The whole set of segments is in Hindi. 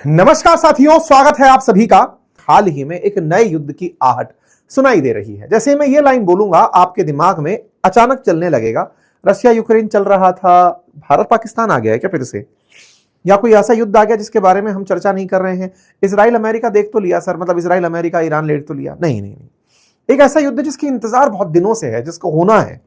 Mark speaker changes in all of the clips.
Speaker 1: नमस्कार साथियों, स्वागत है आप सभी का। हाल ही में एक नए युद्ध की आहट सुनाई दे रही है। जैसे मैं ये लाइन बोलूंगा आपके दिमाग में अचानक चलने लगेगा, रशिया यूक्रेन चल रहा था, भारत पाकिस्तान आ गया है क्या फिर से, या कोई ऐसा युद्ध आ गया जिसके बारे में हम चर्चा नहीं कर रहे हैं। इजराइल अमेरिका देख तो लिया सर, मतलब इजराइल अमेरिका ईरान लेट तो लिया, नहीं। एक ऐसा युद्ध जिसकी इंतजार बहुत दिनों से है, जिसको होना है,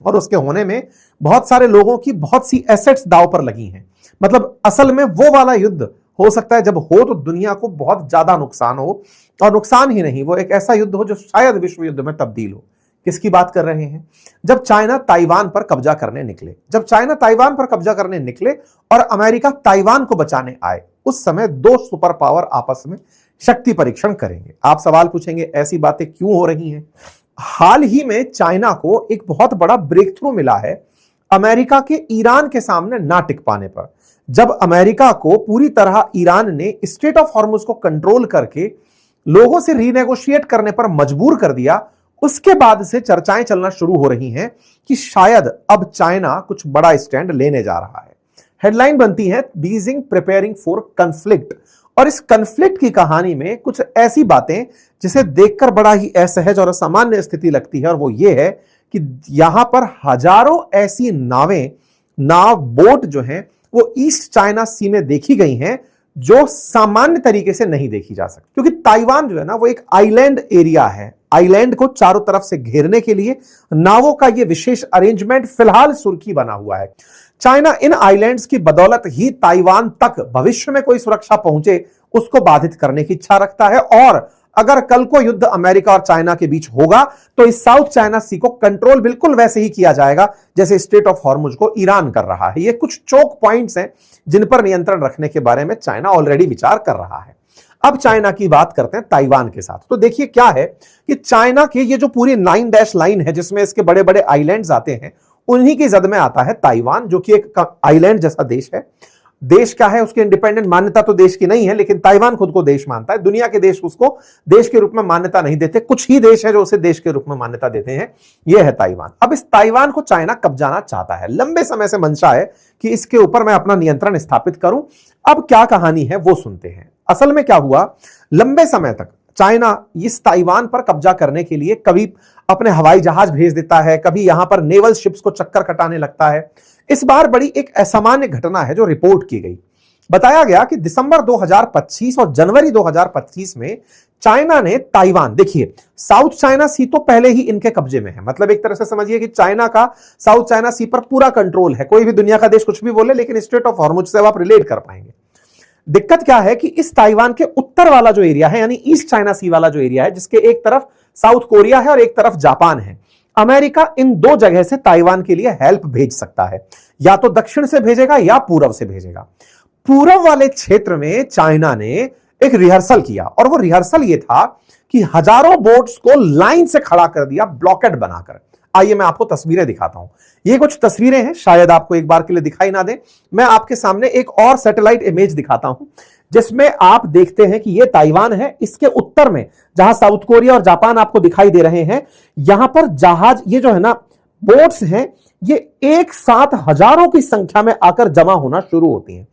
Speaker 1: और उसके होने में बहुत सारे लोगों की बहुत सी एसेट्स दांव पर लगी हैं। मतलब असल में वो वाला युद्ध हो सकता है जब हो तो दुनिया को बहुत ज्यादा नुकसान हो, और नुकसान ही नहीं, वो एक ऐसा युद्ध हो जो शायद विश्व युद्ध में तब्दील हो। किसकी बात कर रहे हैं? जब चाइना ताइवान पर कब्जा करने निकले, और अमेरिका ताइवान को बचाने आए, उस समय दो सुपर पावर आपस में शक्ति परीक्षण करेंगे। आप सवाल पूछेंगे ऐसी बातें क्यों हो रही हैं? हाल ही में चाइना को एक बहुत बड़ा ब्रेक थ्रू मिला है अमेरिका के ईरान के सामने ना टिक पाने पर। जब अमेरिका को पूरी तरह ईरान ने स्ट्रेट ऑफ हॉर्मुज को कंट्रोल करके लोगों से रीनेगोशिएट करने पर मजबूर कर दिया, उसके बाद से चर्चाएं चलना शुरू हो रही हैं कि शायद अब चाइना कुछ बड़ा स्टैंड लेने जा रहा है। हेडलाइन बनती है बीजिंग प्रिपेयरिंग फॉर कन्फ्लिक्ट, और इस कन्फ्लिक्ट की कहानी में कुछ ऐसी बातें जिसे देखकर बड़ा ही असहज और असामान्य स्थिति लगती है, और वो ये है कि यहां पर हजारों ऐसी बोट जो हैं वो ईस्ट चाइना सी में देखी गई हैं जो सामान्य तरीके से नहीं देखी जा सकती, क्योंकि ताइवान जो है ना वो एक आइलैंड एरिया है। आइलैंड को चारों तरफ से घेरने के लिए नावों का ये विशेष अरेंजमेंट फिलहाल सुर्खी बना हुआ है। चाइना इन आइलैंड्स की बदौलत ही ताइवान तक भविष्य में कोई सुरक्षा पहुंचे उसको बाधित करने की इच्छा रखता है, और अगर कल को युद्ध अमेरिका और चाइना के बीच होगा तो इस साउथ चाइना सी को कंट्रोल बिल्कुल वैसे ही किया जाएगा जैसे स्ट्रेट ऑफ हॉर्मुज को ईरान कर रहा है। ये कुछ चोक पॉइंट्स हैं जिन पर नियंत्रण रखने के बारे में चाइना ऑलरेडी विचार कर रहा है। अब चाइना की बात करते हैं ताइवान के साथ। तो देखिए क्या है कि चाइना के ये जो पूरी 9 डैश लाइन है जिसमें इसके बड़े बड़े आइलैंड्स आते हैं, उन्हीं की जद में आता है ताइवान, जो कि एक आइलैंड जैसा देश है। देश क्या है, उसकी इंडिपेंडेंट मान्यता तो देश की नहीं है, लेकिन ताइवान खुद को देश मानता है। दुनिया के देश उसको देश के रूप में मान्यता नहीं देते, कुछ ही देश है जो उसे देश के रूप में मान्यता देते हैं। यह है ताइवान। अब इस ताइवान को चाइना कब्जाना चाहता है, लंबे समय से मंशा है कि इसके ऊपर मैं अपना नियंत्रण स्थापित करूं। अब क्या कहानी है वो सुनते हैं। असल में क्या हुआ, लंबे समय तक चाइना इस ताइवान पर कब्जा करने के लिए कभी अपने हवाई जहाज भेज देता है, कभी यहां पर नेवल शिप्स को चक्कर कटाने लगता है। इस बार बड़ी एक असामान्य घटना है जो रिपोर्ट की गई। बताया गया कि दिसंबर 2025 और जनवरी 2025 में चाइना ने ताइवान, देखिए साउथ चाइना सी तो पहले ही इनके कब्जे में है, मतलब एक तरह से समझिए कि चाइना का साउथ चाइना सी पर पूरा कंट्रोल है। कोई भी दुनिया का देश कुछ भी बोले, लेकिन स्ट्रेट ऑफ हॉर्मुज से आप रिलेट कर पाएंगे। दिक्कत क्या है कि इस ताइवान के उत्तर वाला जो एरिया है, यानी ईस्ट चाइना सी वाला जो एरिया है, जिसके एक तरफ साउथ कोरिया है और एक तरफ जापान है, अमेरिका इन दो जगह से ताइवान के लिए हेल्प भेज सकता है। या तो दक्षिण से भेजेगा या पूर्व से भेजेगा। पूर्व वाले क्षेत्र में चाइना ने एक रिहर्सल किया, और वो रिहर्सल ये था कि हजारों बोट्स को लाइन से खड़ा कर दिया, ब्लॉकेड बनाकर। आइए मैं आपको तस्वीरें दिखाता हूं। ये कुछ तस्वीरें हैं, शायद आपको एक बार के लिए दिखाई ना दे। मैं आपके सामने एक और सैटेलाइट इमेज दिखाता हूं जिसमें आप देखते हैं कि ये ताइवान है। इसके उत्तर में जहां साउथ कोरिया और जापान आपको दिखाई दे रहे हैं, यहां पर जहाज, ये जो है ना बोट्स हैं, ये एक साथ हजारों की संख्या में आकर जमा होना शुरू होती हैं।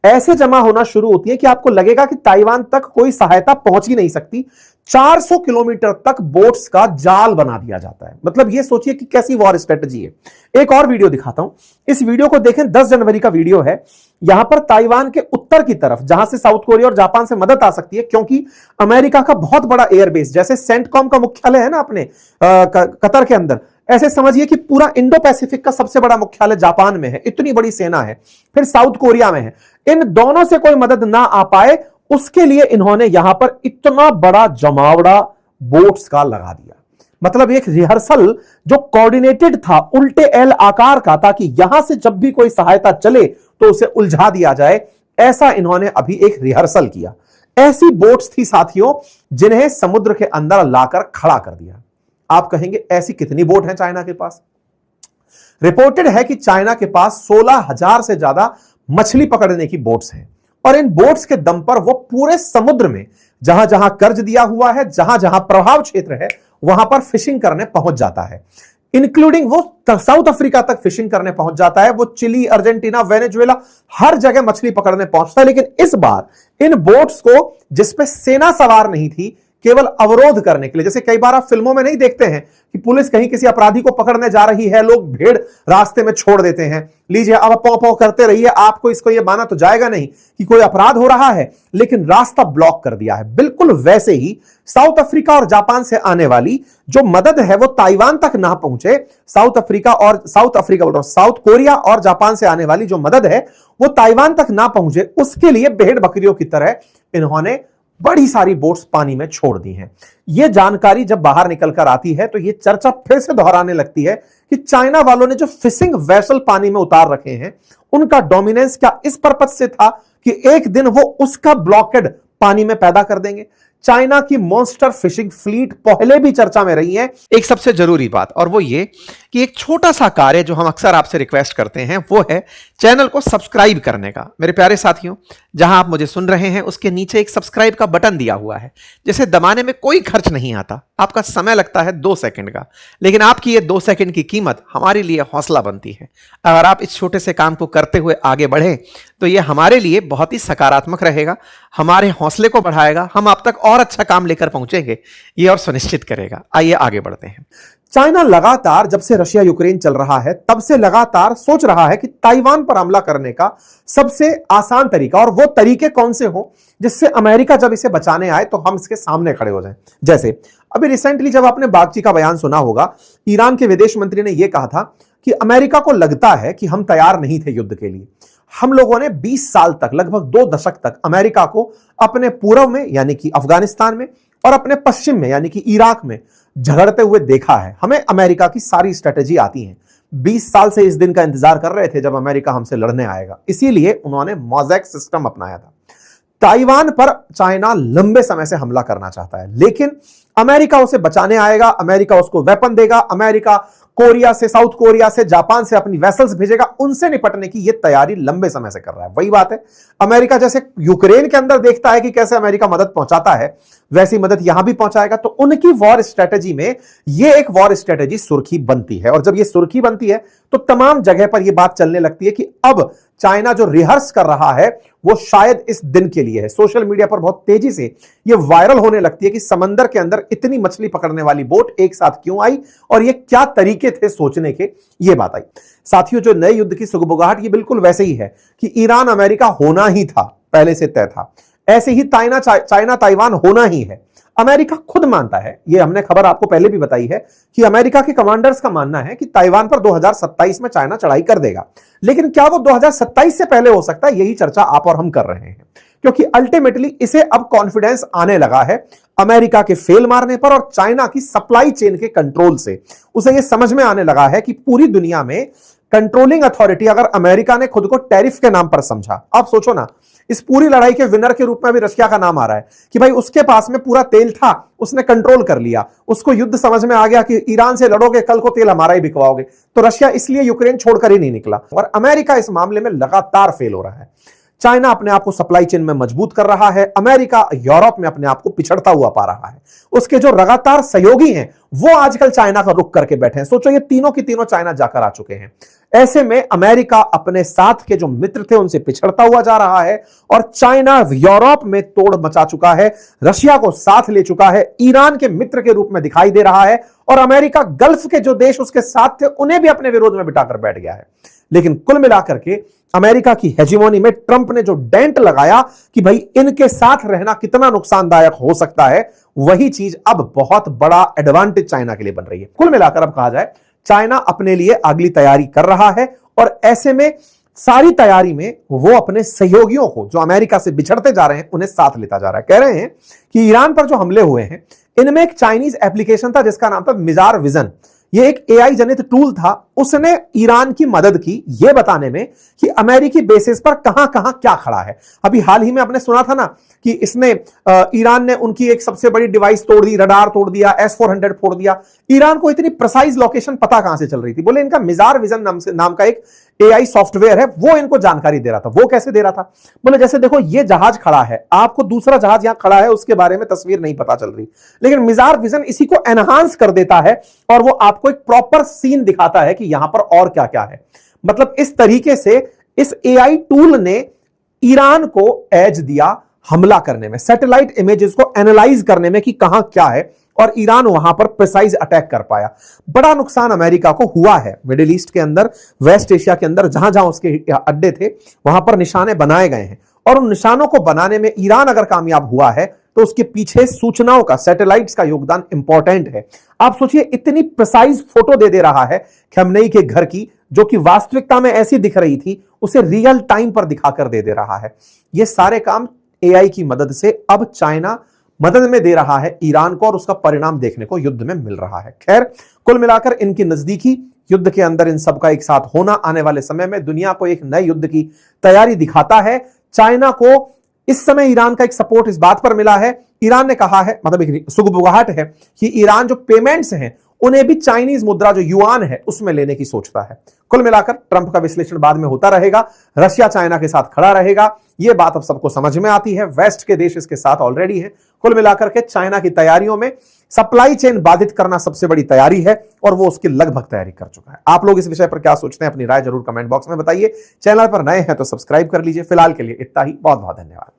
Speaker 1: ऐसे जमा होना शुरू होती है कि आपको लगेगा कि ताइवान तक कोई सहायता पहुंच ही नहीं सकती। 400 किलोमीटर तक बोट्स का जाल बना दिया जाता है। मतलब ये सोचिए कि कैसी वॉर स्ट्रेटजी है। एक और वीडियो दिखाता हूं, इस वीडियो को देखें, 10 जनवरी का वीडियो है। यहां पर ताइवान के उत्तर की तरफ, जहां से साउथ कोरिया और जापान से मदद आ सकती है, क्योंकि अमेरिका का बहुत बड़ा एयरबेस, जैसे सेंटकॉम का मुख्यालय है ना अपने कतर के अंदर, ऐसे समझिए कि पूरा इंडो पैसिफिक का सबसे बड़ा मुख्यालय जापान में है। इतनी बड़ी सेना है, फिर साउथ कोरिया में है। इन दोनों से कोई मदद ना आ पाए, उसके लिए इन्होंने यहां पर इतना बड़ा जमावड़ा बोट्स का लगा दिया। मतलब एक रिहर्सल जो कोऑर्डिनेटेड था, उल्टे एल आकार का, ताकि यहां से जब भी कोई सहायता चले तो उसे उलझा दिया जाए। ऐसा इन्होंने अभी एक रिहर्सल किया। ऐसी बोट्स थी साथियों जिन्हें समुद्र के अंदर लाकर खड़ा कर दिया। आप कहेंगे ऐसी कितनी बोट है चाइना के पास? रिपोर्टेड है कि चाइना के पास 16,000 से ज्यादा मछली पकड़ने की बोट्स हैं, और इन बोट्स के दम पर वो पूरे समुद्र में जहां जहां कर्ज दिया हुआ है, जहां जहां प्रभाव क्षेत्र है, वहां पर फिशिंग करने पहुंच जाता है। इंक्लूडिंग वो साउथ अफ्रीका तक फिशिंग करने पहुंच जाता है, वो चिली, अर्जेंटीना, वेनेजुएला हर जगह मछली पकड़ने पहुंचता है। लेकिन इस बार इन बोट्स को जिसपे सेना सवार नहीं थी, केवल अवरोध करने के लिए, जैसे कई बार आप फिल्मों में नहीं देखते हैं कि पुलिस कहीं किसी अपराधी को पकड़ने जा रही है, लोग भीड़ रास्ते में छोड़ देते हैं, लीजिए अब पौ पौ करते रहिए, आपको इसको ये माना तो जाएगा नहीं कि कोई अपराध हो रहा है, लेकिन रास्ता ब्लॉक कर दिया है। बिल्कुल वैसे ही साउथ अफ्रीका और जापान से आने वाली जो मदद है वो ताइवान तक ना पहुंचे। साउथ कोरिया और जापान से आने वाली जो मदद है वो ताइवान तक ना पहुंचे, उसके लिए भेड़ बकरियों की तरह इन्होंने बड़ी सारी बोट्स पानी में छोड़ दी हैं। यह जानकारी जब बाहर निकलकर आती है तो यह चर्चा फिर से दोहराने लगती है कि चाइना वालों ने जो फिशिंग वेसल पानी में उतार रखे हैं, उनका डोमिनेंस क्या इस पर्पज से था कि एक दिन वो उसका ब्लॉकेड पानी में पैदा कर देंगे। चाइना की मॉन्स्टर फिशिंग फ्लीट पहले भी चर्चा में रही है। एक सबसे जरूरी बात और वो ये कि एक छोटा सा कार्य जो हम अक्सर आपसे रिक्वेस्ट करते हैं वो है चैनल को सब्सक्राइब करने का। मेरे प्यारे साथियों, जहां आप मुझे सुन रहे हैं उसके नीचे एक सब्सक्राइब का बटन दिया हुआ है, जिसे दबाने में कोई खर्च नहीं आता, आपका समय लगता है 2 सेकंड का, लेकिन आपकी ये 2 सेकंड की कीमत हमारे लिए हौसला बनती है। अगर आप इस छोटे से काम को करते हुए आगे बढ़े तो ये हमारे लिए बहुत ही सकारात्मक रहेगा, हमारे हौसले को बढ़ाएगा, हम आप तक और अच्छा काम लेकर पहुंचेंगे ये और सुनिश्चित करेगा। आइए आगे बढ़ते हैं। चाइना लगातार जब से रशिया यूक्रेन चल रहा है तब से लगातार सोच रहा है कि ताइवान पर हमला करने का सबसे आसान तरीका और वो तरीके कौन से हो जिससे अमेरिका जब इसे बचाने आए तो हम इसके सामने खड़े हो जाएं। जैसे अभी रिसेंटली जब आपने बागची का बयान सुना होगा, ईरान के विदेश मंत्री ने यह कहा था कि अमेरिका को लगता है कि हम तैयार नहीं थे युद्ध के लिए। हम लोगों ने 20 साल तक, लगभग 2 दशक तक अमेरिका को अपने पूर्व में यानी कि अफगानिस्तान में और अपने पश्चिम में यानी कि इराक में झगड़ते हुए देखा है। हमें अमेरिका की सारी स्ट्रेटेजी आती है। 20 साल से इस दिन का इंतजार कर रहे थे जब अमेरिका हमसे लड़ने आएगा, इसीलिए उन्होंने मोज़ेक सिस्टम अपनाया था। ताइवान पर चाइना लंबे समय से हमला करना चाहता है, लेकिन अमेरिका उसे बचाने आएगा, अमेरिका उसको वेपन देगा, अमेरिका कोरिया से, साउथ कोरिया से, जापान से अपनी वेसल्स भेजेगा, उनसे निपटने की यह तैयारी लंबे समय से कर रहा है। वही बात है, अमेरिका जैसे यूक्रेन के अंदर देखता है कि कैसे अमेरिका मदद पहुंचाता है, वैसी मदद यहां भी पहुंचाएगा। तो उनकी वॉर स्ट्रेटेजी में यह एक वॉर स्ट्रेटेजी सुर्खी बनती है, और जब यह सुर्खी बनती है तो तमाम जगह पर यह बात चलने लगती है कि अब चाइना जो रिहर्स कर रहा है वो शायद इस दिन के लिए है। सोशल मीडिया पर बहुत तेजी से यह वायरल होने लगती है कि समंदर के अंदर इतनी मछली पकड़ने वाली बोट एक साथ क्यों आई और ये क्या तरीके थे सोचने के, ये बात आई। साथियों, जो नए युद्ध की सुगबुगाहट ये बिल्कुल वैसे ही है कि ईरान अमेरिका होना ही था, पहले से तय था। ऐसे ही चाइना ताइवान होना ही है। अमेरिका खुद मानता है, ये हमने खबर आपको पहले भी बताई है कि अमेरिका के कमांडर्स का मानना है कि ताइवान पर 2027 में चाइना चढ़ाई कर देगा। लेकिन क्या वो 2027 से पहले हो सकता है, यही चर्चा आप और हम कर रहे हैं, क्योंकि अल्टीमेटली इसे अब कॉन्फिडेंस आने लगा है अमेरिका के फेल मारने पर और चाइना की सप्लाई चेन के कंट्रोल से। उसे यह समझ में आने लगा है कि पूरी दुनिया में कंट्रोलिंग अथॉरिटी अगर अमेरिका ने खुद को टैरिफ के नाम पर समझा, आप सोचो ना, इस पूरी लड़ाई के विनर के रूप में भी रशिया का नाम आ रहा है कि भाई उसके पास में पूरा तेल था, उसने कंट्रोल कर लिया, उसको युद्ध समझ में आ गया कि ईरान से लड़ोगे कल को तेल हमारा ही बिकवाओगे, तो रशिया इसलिए यूक्रेन छोड़कर ही नहीं निकला। और अमेरिका इस मामले में लगातार फेल हो रहा है। चाइना अपने आप को सप्लाई चेन में मजबूत कर रहा है, अमेरिका यूरोप में अपने आप को पिछड़ता हुआ पा रहा है। उसके जो लगातार सहयोगी हैं वो आजकल चाइना का रुख करके बैठे हैं। सोचो, ये तीनों की तीनों चाइना जाकर आ चुके हैं। ऐसे में अमेरिका अपने साथ के जो मित्र थे उनसे पिछड़ता हुआ जा रहा है और चाइना यूरोप में तोड़ मचा चुका है, रशिया को साथ ले चुका है, ईरान के मित्र के रूप में दिखाई दे रहा है, और अमेरिका गल्फ के जो देश उसके साथ थे उन्हें भी अपने विरोध में बिठाकर बैठ गया है। लेकिन कुल मिलाकर के अमेरिका की हेजिमोनी में ट्रंप ने जो डेंट लगाया कि भाई इनके साथ रहना कितना नुकसानदायक हो सकता है, वही चीज अब बहुत बड़ा एडवांटेज चाइना के लिए बन रही है। कुल मिलाकर अब कहा जाए, चाइना अपने लिए अगली तैयारी कर रहा है, और ऐसे में सारी तैयारी में वो अपने सहयोगियों को जो अमेरिका से बिछड़ते जा रहे हैं उन्हें साथ लेता जा रहा है। कह रहे हैं कि ईरान पर जो हमले हुए हैं इनमें एक चाइनीज एप्लीकेशन था जिसका नाम था मिजार विजन। ये एक एआई जनित टूल था, उसने ईरान की मदद की ये बताने में कि अमेरिकी बेसिस पर कहां कहां क्या खड़ा है। अभी हाल ही में आपने सुना था ना कि इसने ईरान ने उनकी एक सबसे बड़ी डिवाइस तोड़ दी, रडार तोड़ दिया, S-400 फोड़ दिया। ईरान को इतनी प्रिसाइज लोकेशन पता कहां से चल रही थी? बोले इनका मिजार विजन नाम का एक एआई सॉफ्टवेयर है वो इनको जानकारी दे रहा था। वो कैसे दे रहा था? बोले जैसे देखो ये जहाज खड़ा है, आपको दूसरा जहाज यहां खड़ा है उसके बारे में तस्वीर नहीं पता चल रही, लेकिन मिजार विजन इसी को एनहांस कर देता है और वो आपको एक प्रॉपर सीन दिखाता है कि यहां पर और क्या क्या है। मतलब इस तरीके से इस एआई टूल ने ईरान को एज दिया हमला करने में, सैटेलाइट इमेजेस को एनालाइज करने में कि कहां क्या है, और ईरान वहां पर प्रिसाइज अटैक कर पाया। बड़ा नुकसान अमेरिका को हुआ है मिडिल ईस्ट के अंदर, वेस्ट एशिया के अंदर, जहां जहां उसके अड्डे थे वहां पर निशाने बनाए गए हैं, और उन निशानों को बनाने में ईरान अगर कामयाब हुआ है तो उसके पीछे सूचनाओं का, सैटेलाइट्स का योगदान इंपॉर्टेंट है। आप सोचिए इतनी प्रिसाइज फोटो दे रहा है खमेनी के घर की, जो कि वास्तविकता में ऐसी दिख रही थी, उसे रियल टाइम पर दिखाकर दे रहा है। ये सारे काम एआई की मदद से अब चाइना मदद में दे रहा है ईरान को, और उसका परिणाम देखने को युद्ध में मिल रहा है। खैर, कुल मिलाकर इनकी नजदीकी युद्ध के अंदर इन सबका एक साथ होना आने वाले समय में दुनिया को एक नए युद्ध की तैयारी दिखाता है। चाइना को इस समय ईरान का एक सपोर्ट इस बात पर मिला है, ईरान ने कहा है, मतलब एक सुगबुगाहट है कि ईरान जो पेमेंट्स हैं उन्हें भी चाइनीज मुद्रा जो युआन है उसमें लेने की सोचता है। कुल मिलाकर ट्रंप का विश्लेषण बाद में होता रहेगा, रशिया चाइना के साथ खड़ा रहेगा, यह बात अब सबको समझ में आती है। वेस्ट के देश इसके साथ ऑलरेडी है। कुल मिलाकर के चाइना की तैयारियों में सप्लाई चेन बाधित करना सबसे बड़ी तैयारी है, और वो उसकी लगभग तैयारी कर चुका है। आप लोग इस विषय पर क्या सोचते हैं, अपनी राय जरूर कमेंट बॉक्स में बताइए। चैनल पर नए हैं तो सब्सक्राइब कर लीजिए। फिलहाल के लिए इतना ही, बहुत बहुत धन्यवाद।